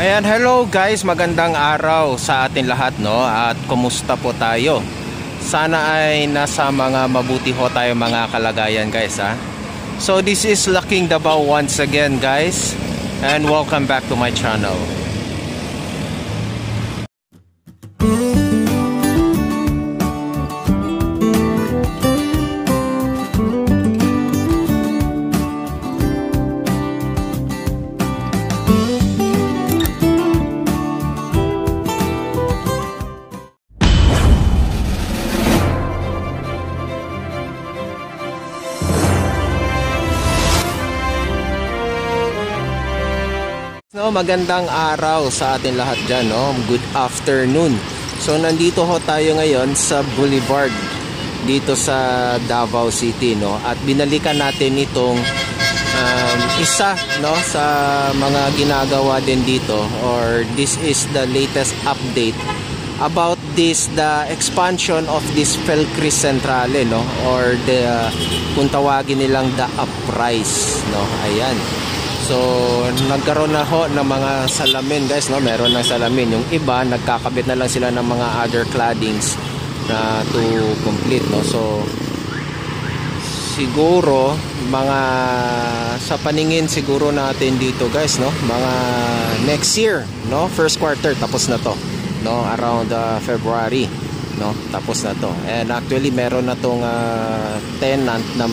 Ayan, hello guys, magandang araw sa atin lahat, no? At kumusta po tayo? Sana ay nasa mga mabuti ho tayo mga kalagayan, guys, ha? So this is Laking Davao once again, guys, and welcome back to my channel. No, magandang araw sa atin lahat dyan, no? Good afternoon. So nandito ho tayo ngayon sa Boulevard dito sa Davao City, no? At binalikan natin itong isa, no, sa mga ginagawa din dito, or this is the latest update about this, the expansion of this Felcris Centrale, no? Or the kung tawagin nilang the uprise, no? Ayan. So nagkaroon na ho ng mga salamin, guys, no? Meron ng salamin. Yung iba nagkakabit na lang sila ng mga other claddings na to complete, no? So siguro mga sa paningin siguro natin dito, guys, no, mga next year, no, first quarter tapos na to, no, around February, no, tapos na to. And actually meron na tong tenant na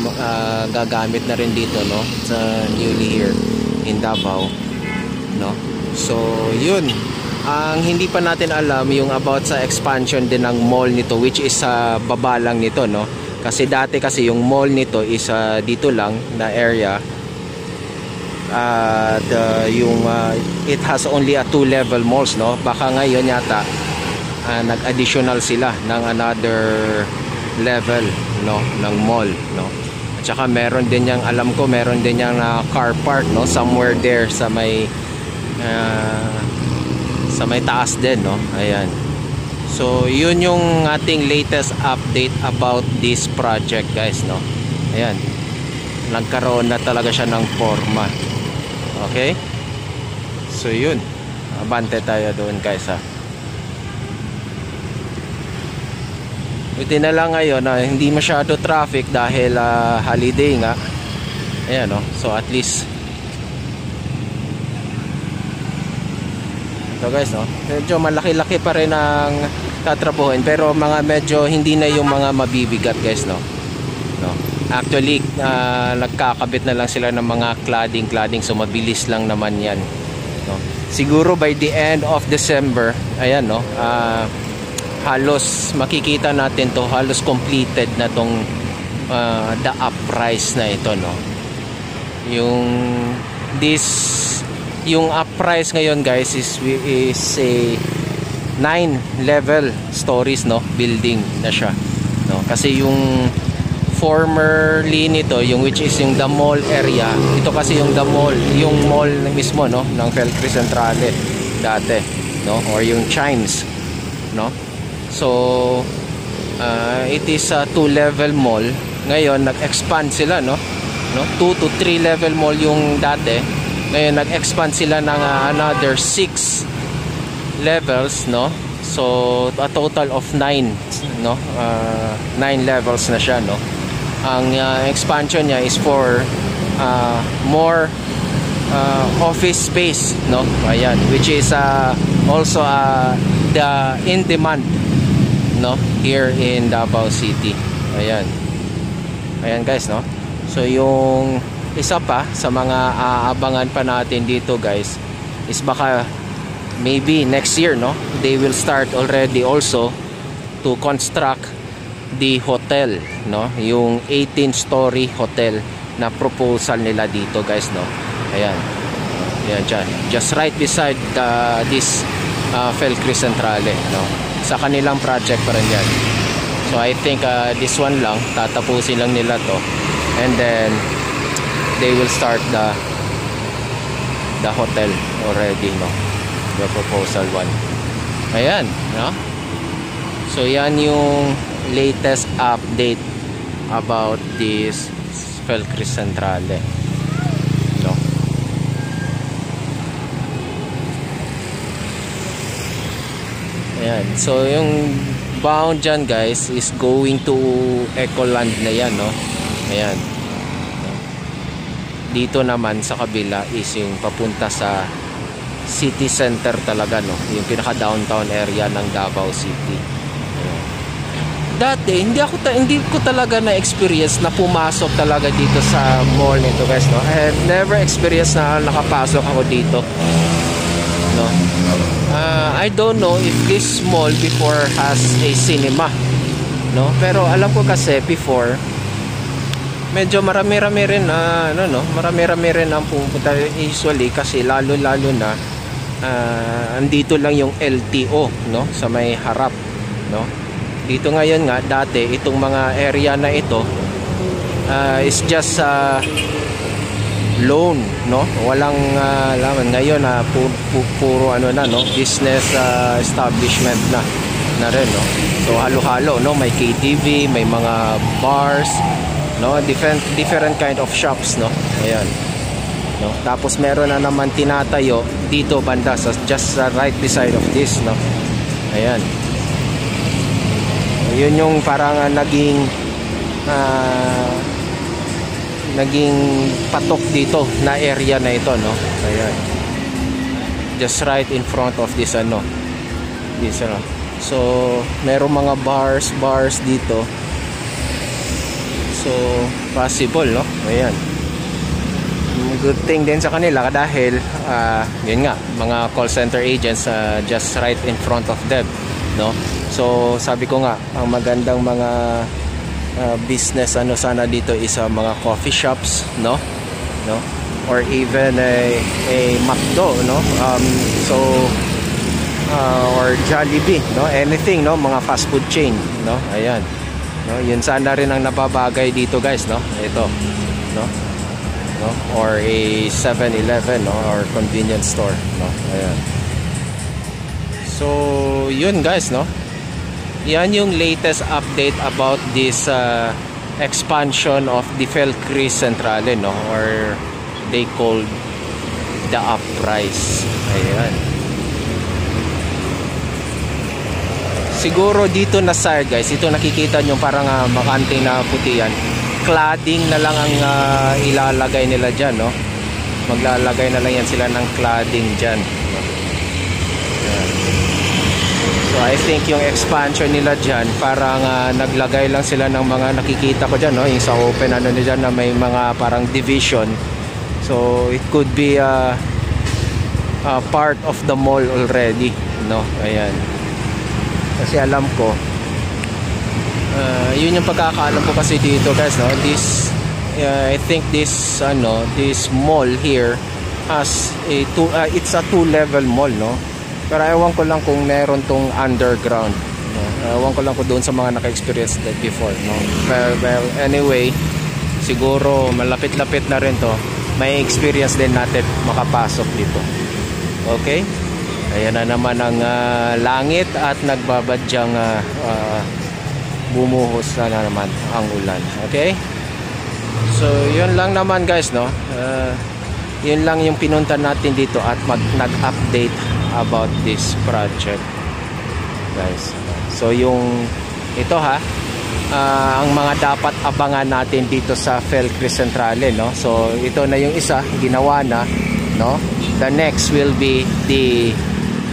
gagamit na rin dito, no, sa newly here in Davao, no. So yun, ang hindi pa natin alam yung about sa expansion din ng mall nito, which is sa baba lang nito, no. Kasi dati kasi yung mall nito is dito lang na area, it has only a 2-level malls, no. Baka ngayon yata nag-additional sila ng another level, no, ng mall, no. At saka meron din yang, alam ko meron din yang car park, no, somewhere there sa may taas din, no. Ayan. So yun yung ating latest update about this project, guys, no. Ayan, nagkaroon na talaga siya ng forma. Okay, so yun, abante tayo doon, guys, ha. Buti na lang ngayon hindi masyado traffic dahil holiday nga. Ayan, no. So at least ito, guys, no, medyo malaki-laki pa rin ang tatrabuhin, pero mga medyo hindi na yung mga mabibigat, guys, no. Actually nagkakabit na lang sila ng mga cladding, so mabilis lang naman yan, no. Siguro by the end of December, ayan, no, halos makikita natin to, halos completed na tong the uprise na ito, no. Yung uprise ngayon, guys, is a 9-level stories, no, building na siya, no. Kasi yung formerly nito, yung which is yung the mall area, ito kasi yung the mall, yung mall mismo, no, ng Felcris Centrale dati, no, or yung Chimes, no. So it is a 2-level mall. Ngayon nag-expand sila, no, 2 to 3 level mall yung dati. Ngayon nag-expand sila ng another 6 levels, no. So a total of 9, no, 9 levels na siya, no. Ang expansion niya is for more office space, no. Ayan, which is also the in demand, no, here in Davao City. Ayan, guys, no. So yung isa pa sa mga aabangan pa natin dito, guys, is baka maybe next year, no, they will start already also to construct the hotel, no, yung 18-story hotel na proposal nila dito, guys, no. Ayan, dyan, just right beside this Felcris Centrale, no. Sa kanilang project pa rin yan. So I think this one lang, tatapusin lang nila to, and then they will start the hotel already, no, the proposal one. Ayan, no. So yan yung latest update about this Felcris Centrale, no. Ayan. So yung bound dyan guys is going to Ecoland na yan, no? Ayan. Dito naman sa kabila is yung papunta sa city center talaga, no? Yung pinaka downtown area ng Davao City. Ayan. Dati hindi ko talaga na experience na pumasok talaga dito sa mall nito guys, no? I have never experienced na nakapasok ako dito, no? I don't know if this mall before has a cinema, no? Pero alam ko kasi before medyo marami-rami rin marami-rami rin ang pumunta usually kasi lalo na andito lang yung LTO, no, sa may harap, no. Dito ngayon nga dati itong mga area na ito is just loan, no, walang laman. Ngayon puro no, business establishment na rin, no. So halo-halo, no, may KTV, may mga bars, no, different kind of shops, no. Ayan, no. Tapos meron na naman tinatayo dito banda sa just right beside of this, no. Ayan, yun yung parang naging patok dito na area na ito, no. Ayan, just right in front of this so meron mga bars dito. So possible, no. Ayan, good thing din sa kanila dahil yun nga, mga call center agents just right in front of them, no. So sabi ko nga, ang magandang mga business sana dito is mga coffee shops, no, or even a McDo, no, or Jollibee, no, anything, no, mga fast food chain, no. Ayan, no, yun sana rin ang napabagay dito guys, no. Ito, no, or a 7-Eleven, no, or convenience store, no. Ayan. So yun guys, no. Yan yung latest update about this expansion of the Felcris Centrale, no, or they called the Uprise. Ayan. Siguro dito na side guys, ito nakikita nyo parang makante na puti yan. Cladding na lang ang ilalagay nila dyan, no. Maglalagay na lang yan sila ng cladding dyan, no? So I think yung expansion nila dyan, parang naglagay lang sila ng mga nakikita ko dyan, no, yung sa open nila dyan na may mga parang division. So it could be part of the mall already, no. Ayan, kasi alam ko yun yung pagkakaalam ko kasi dito guys, no. This I think this mall here has it's a 2-level mall, no. Pero ewan ko lang kung meron tong underground, no? Ewan ko lang kung doon sa mga naka-experience that before, no? Well, anyway, siguro malapit-lapit na rin to, may experience din natin makapasok dito. Okay, ayan na naman ang langit at nagbabadyang bumuhos na naman ang ulan. Okay, so yun lang naman guys, no. Yun lang yung pinunta natin dito at nag-update about this project guys. So yung ito ang mga dapat abangan natin dito sa Felcris Centrale, no. So ito na yung isa ginawa na, no. The next will be the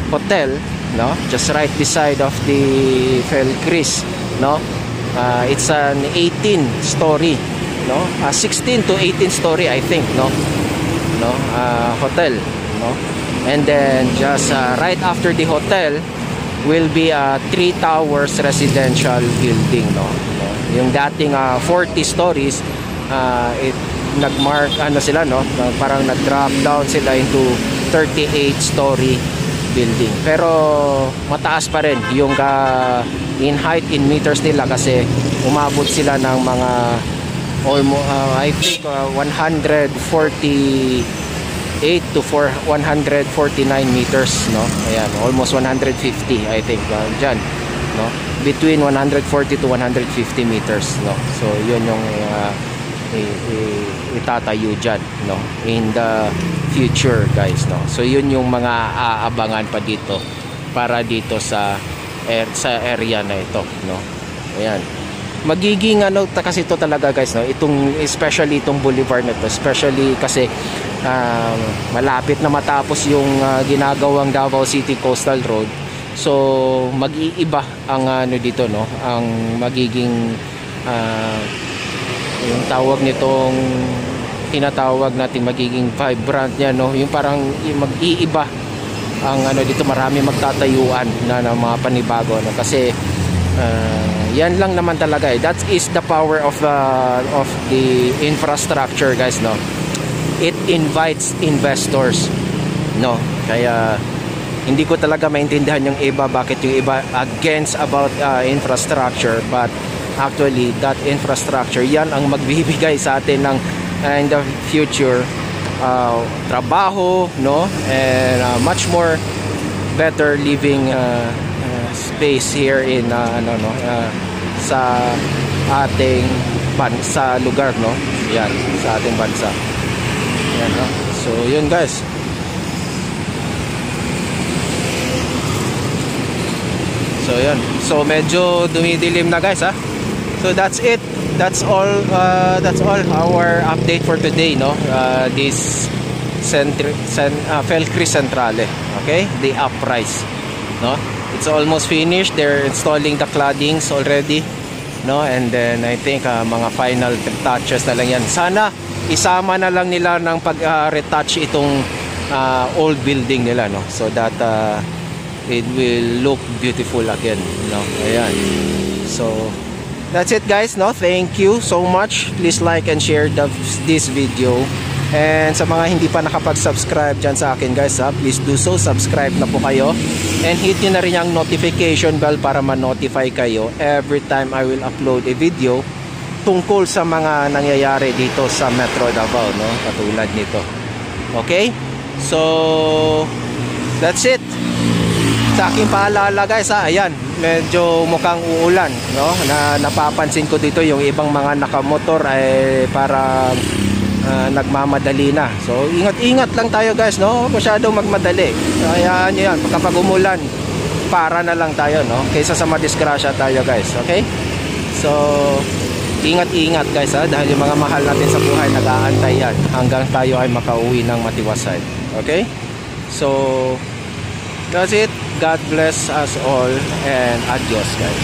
hotel, no, just right beside of the Felcris, no. It's an 18-story, no, 16 to 18 story I think, no, hotel, no. And then just right after the hotel will be a 3 towers residential building, no. Yung dating 40 stories, it nagmark sila, no, parang nag-drop down sila into 38-story building. Pero mataas pa rin yung in height, in meters nila, kasi umabot sila ng mga almost I think 148 to 149 meters, no. Ayan, almost 150 I think dyan, no, between 140 to 150 meters, no. So yun yung itatayo dyan, no, in the future guys, no. So yun yung mga aabangan pa dito para dito sa sa area na ito, no. Ayan. Magiging ano kasi ito talaga guys, no, itong especially itong boulevard na to, especially kasi malapit na matapos yung ginagawang Davao City Coastal Road. So mag-iiba ang ano dito, no, ang magiging yung tawag nitong tinatawag natin magiging vibrant niya, no, yung parang mag-iiba ang ano dito, marami magtatayuan na ng mga panibago, no, kasi yan lang naman talaga eh. That is the power of the infrastructure guys, no. It invites investors, no. Kaya hindi ko talaga maintindihan yung iba, bakit yung iba against about infrastructure, but actually that infrastructure yan ang magbibigay sa atin ng in the future trabaho, no, and much more better living space here in sa ating bansa, lugar, no. Yan, sa ating bansa. Yan, no? So yun guys. So yan. So medyo dumidilim na guys, ha. So that's it. That's all our update for today, no. This Felcris Centrale, okay, the uprise, no. It's almost finished. They're installing the claddings already, no, and then I think mga final touches na lang yan. Sana isama na lang nila ng pag-retouch itong old building nila, no, so that it will look beautiful again, no. Ayan. So that's it guys, no. Thank you so much. Please like and share this video. And sa mga hindi pa nakapag-subscribe dyan sa akin guys, please do so. Subscribe na po kayo. And hit nyo na rin yung notification bell para ma-notify kayo every time I will upload a video tungkol sa mga nangyayari dito sa Metro Davao, no, katulad nito. Okay? So that's it. Sa aking paalala guys, ayan, medyo mukhang uulan, no. Napapansin ko dito yung ibang mga nakamotor ay para nagmamadali na. So ingat-ingat lang tayo guys, no, masyadong magmadali. Kaya yan, kapag umulan, para na lang tayo, no, kaysa sa madisgrasya tayo guys. Okay? So ingat-ingat guys, dahil yung mga mahal natin sa buhay nag-aantay yan hanggang tayo ay makauwi ng matiwasay. Okay? So that's it. God bless us all and adios guys.